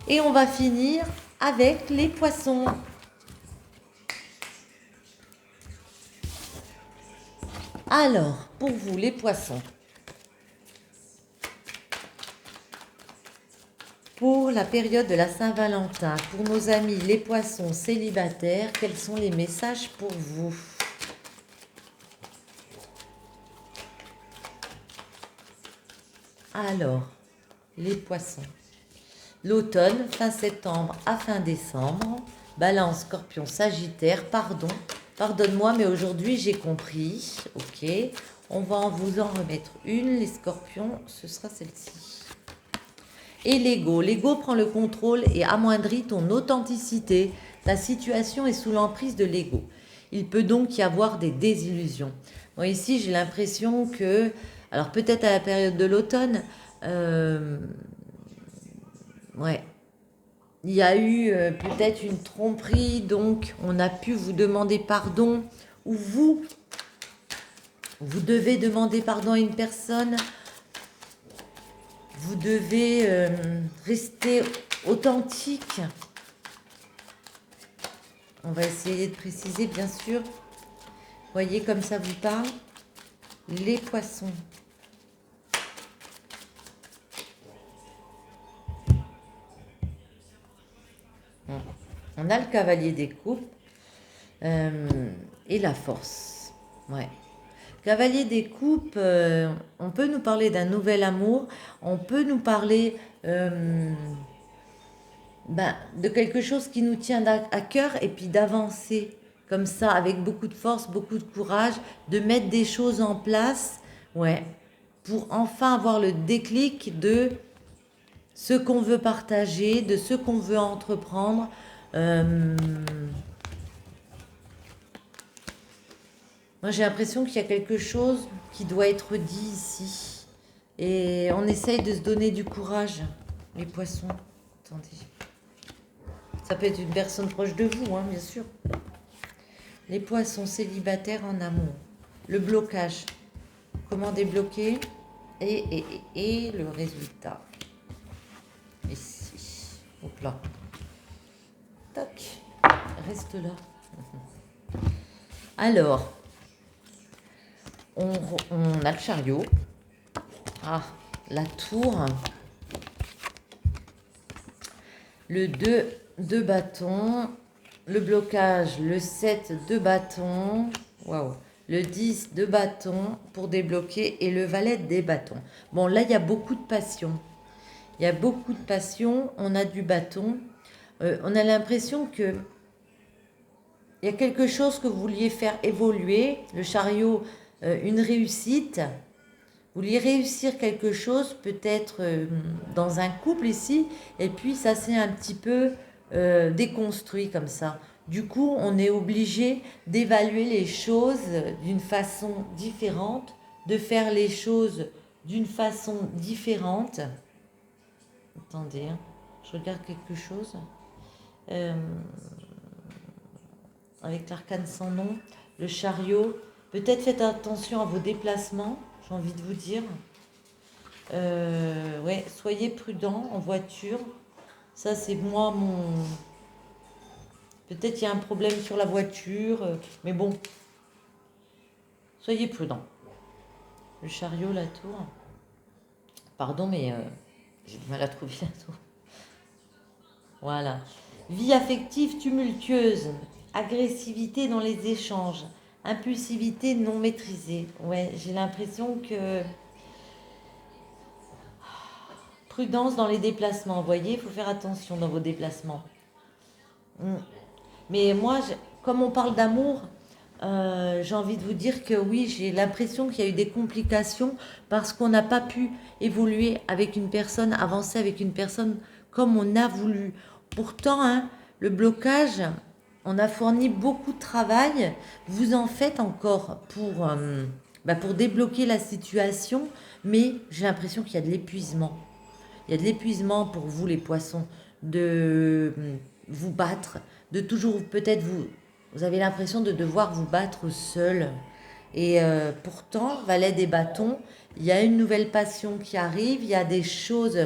Et on va finir avec les poissons. Alors, pour vous, les poissons, pour la période de la Saint-Valentin, pour nos amis les poissons célibataires, quels sont les messages pour vous? Alors, les poissons. L'automne, fin septembre à fin décembre. Balance, Scorpion, Sagittaire. Pardon, pardonne-moi, mais aujourd'hui j'ai compris. Ok, on va vous en remettre une. Les Scorpions, ce sera celle-ci. Et l'ego. L'ego prend le contrôle et amoindrit ton authenticité. Ta situation est sous l'emprise de l'ego. Il peut donc y avoir des désillusions. Moi ici, j'ai l'impression que, alors peut-être à la période de l'automne, ouais, il y a eu peut-être une tromperie, donc on a pu vous demander pardon, ou vous devez demander pardon à une personne. Vous devez rester authentique. On va essayer de préciser, bien sûr. Voyez comme ça vous parle. Les poissons. On a le cavalier des coupes et la force. Ouais. Cavalier des coupes, on peut nous parler d'un nouvel amour, on peut nous parler de quelque chose qui nous tient à cœur et puis d'avancer comme ça avec beaucoup de force, beaucoup de courage, de mettre des choses en place, ouais, pour enfin avoir le déclic de ce qu'on veut partager, de ce qu'on veut entreprendre. Moi, j'ai l'impression qu'il y a quelque chose qui doit être dit ici. Et on essaye de se donner du courage, les poissons. Attendez. Ça peut être une personne proche de vous, hein, bien sûr. Les poissons célibataires en amour. Le blocage. Comment débloquer et le résultat. Ici. Hop là. Tac. Reste là. Alors, on a le chariot. Ah, la tour. Le 2 de bâton. Le blocage, le 7 de bâton. Waouh. Le 10 de bâton pour débloquer et le valet des bâtons. Bon, là, il y a beaucoup de passion. Il y a beaucoup de passion. On a du bâton. On a l'impression que il y a quelque chose que vous vouliez faire évoluer. Le chariot, une réussite. Vous vouliez réussir quelque chose, peut-être dans un couple ici, et puis ça s'est un petit peu déconstruit comme ça. Du coup, on est obligé d'évaluer les choses d'une façon différente, de faire les choses d'une façon différente. Attendez, hein, je regarde quelque chose. Avec l'arcane sans nom, le chariot. Peut-être faites attention à vos déplacements, j'ai envie de vous dire. Ouais, soyez prudent en voiture. Ça, c'est moi, mon... Peut-être il y a un problème sur la voiture, mais bon. Soyez prudent. Le chariot, la tour. Pardon, mais j'ai du mal à trouver la tour. Voilà. Vie affective tumultueuse. Agressivité dans les échanges. Impulsivité non maîtrisée. Ouais, j'ai l'impression que... Prudence dans les déplacements. Vous voyez, il faut faire attention dans vos déplacements. Mais moi, comme on parle d'amour, j'ai envie de vous dire que oui, j'ai l'impression qu'il y a eu des complications parce qu'on n'a pas pu évoluer avec une personne, avancer avec une personne comme on a voulu. Pourtant, hein, le blocage, on a fourni beaucoup de travail. Vous en faites encore pour débloquer la situation, mais j'ai l'impression qu'il y a de l'épuisement. Il y a de l'épuisement pour vous, les poissons, de vous battre, de toujours, peut-être vous avez l'impression de devoir vous battre seul. Et pourtant, valet des bâtons, il y a une nouvelle passion qui arrive, il y a des choses,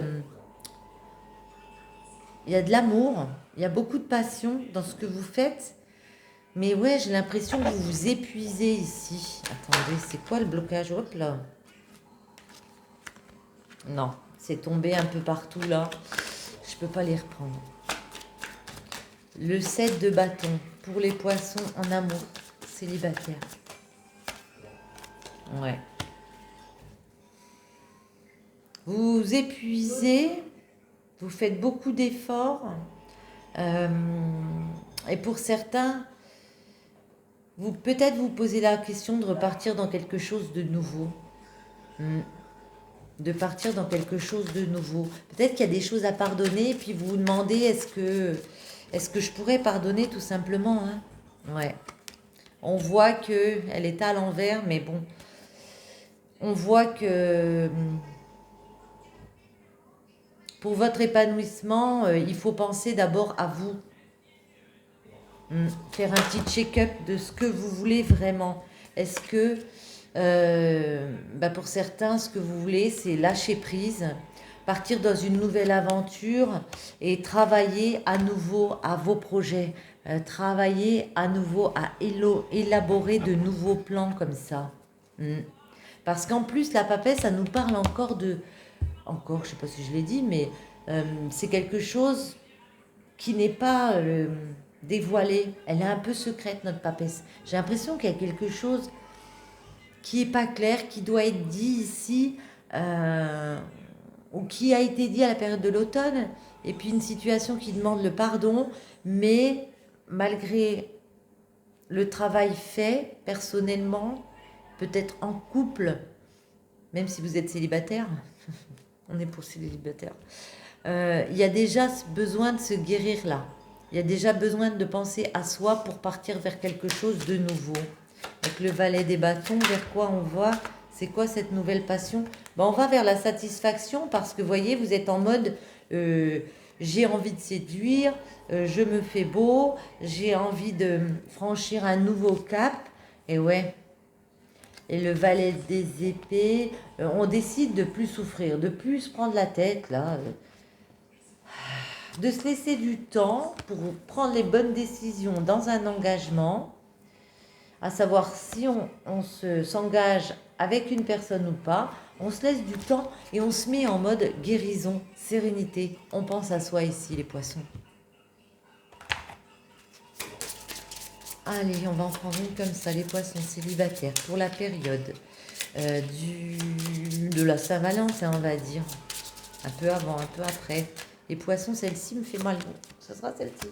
il y a de l'amour, il y a beaucoup de passion dans ce que vous faites. Mais ouais, j'ai l'impression que vous vous épuisez ici. Attendez, c'est quoi le blocage? Hop là. Non, c'est tombé un peu partout là. Je peux pas les reprendre. Le 7 de bâton pour les poissons en amour, célibataire. Ouais. Vous vous épuisez, vous faites beaucoup d'efforts. Et pour certains, vous peut-être vous posez la question de repartir dans quelque chose de nouveau. De partir dans quelque chose de nouveau. Peut-être qu'il y a des choses à pardonner, et puis vous vous demandez est-ce que je pourrais pardonner tout simplement, hein? Ouais. On voit que elle est à l'envers, mais bon. On voit que pour votre épanouissement, il faut penser d'abord à vous. Faire un petit check-up de ce que vous voulez vraiment. Est-ce que, pour certains, ce que vous voulez, c'est lâcher prise, partir dans une nouvelle aventure et travailler à nouveau à vos projets, travailler à nouveau à élaborer de nouveaux plans comme ça. Parce qu'en plus, la papesse, ça nous parle encore je ne sais pas si je l'ai dit, mais c'est quelque chose qui n'est pas dévoilé. Elle est un peu secrète, notre papesse. J'ai l'impression qu'il y a quelque chose qui n'est pas clair, qui doit être dit ici, ou qui a été dit à la période de l'automne, et puis une situation qui demande le pardon, mais malgré le travail fait personnellement, peut-être en couple, même si vous êtes célibataire, on est pour célibataire, il y a déjà besoin de se guérir là. Il y a déjà besoin de penser à soi pour partir vers quelque chose de nouveau. Avec le valet des bâtons, vers quoi on va? C'est quoi cette nouvelle passion? On va vers la satisfaction parce que, vous voyez, vous êtes en mode j'ai envie de séduire, je me fais beau, j'ai envie de franchir un nouveau cap. Et ouais. Et le valet des épées, on décide de plus souffrir, de plus se prendre la tête, là. De se laisser du temps pour prendre les bonnes décisions dans un engagement, à savoir si on s'engage avec une personne ou pas, on se laisse du temps et on se met en mode guérison, sérénité. On pense à soi ici, les poissons. Allez, on va en prendre une comme ça, les poissons célibataires, pour la période de la Saint-Valentin, on va dire. Un peu avant, un peu après. Les poissons, celle-ci me fait mal. Ce sera celle-ci.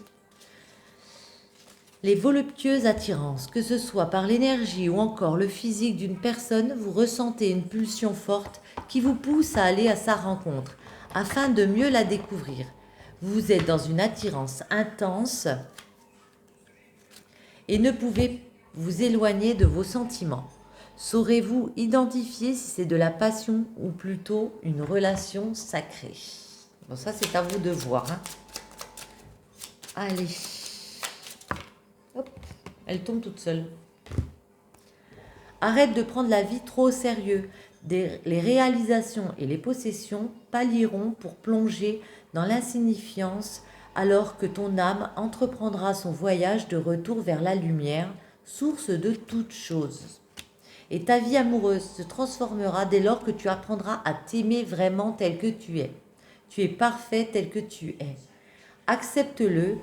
Les voluptueuses attirances, que ce soit par l'énergie ou encore le physique d'une personne, vous ressentez une pulsion forte qui vous pousse à aller à sa rencontre, afin de mieux la découvrir. Vous êtes dans une attirance intense et ne pouvez vous éloigner de vos sentiments. Saurez-vous identifier si c'est de la passion ou plutôt une relation sacrée? Bon, ça, c'est à vous de voir, hein. Allez. Hop, elle tombe toute seule. Arrête de prendre la vie trop au sérieux. Les réalisations et les possessions pallieront pour plonger dans l'insignifiance alors que ton âme entreprendra son voyage de retour vers la lumière, source de toutes choses. Et ta vie amoureuse se transformera dès lors que tu apprendras à t'aimer vraiment tel que tu es. Tu es parfait tel que tu es. Accepte-le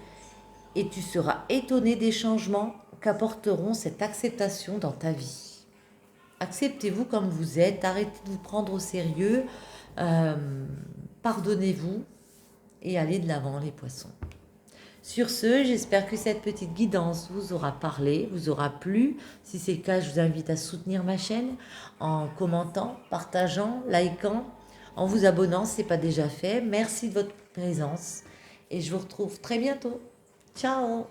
et tu seras étonné des changements qu'apporteront cette acceptation dans ta vie. Acceptez-vous comme vous êtes, arrêtez de vous prendre au sérieux, pardonnez-vous et allez de l'avant, les poissons. Sur ce, j'espère que cette petite guidance vous aura parlé, vous aura plu. Si c'est le cas, je vous invite à soutenir ma chaîne en commentant, partageant, likant, en vous abonnant si ce n'est pas déjà fait. Merci de votre présence et je vous retrouve très bientôt. Ciao!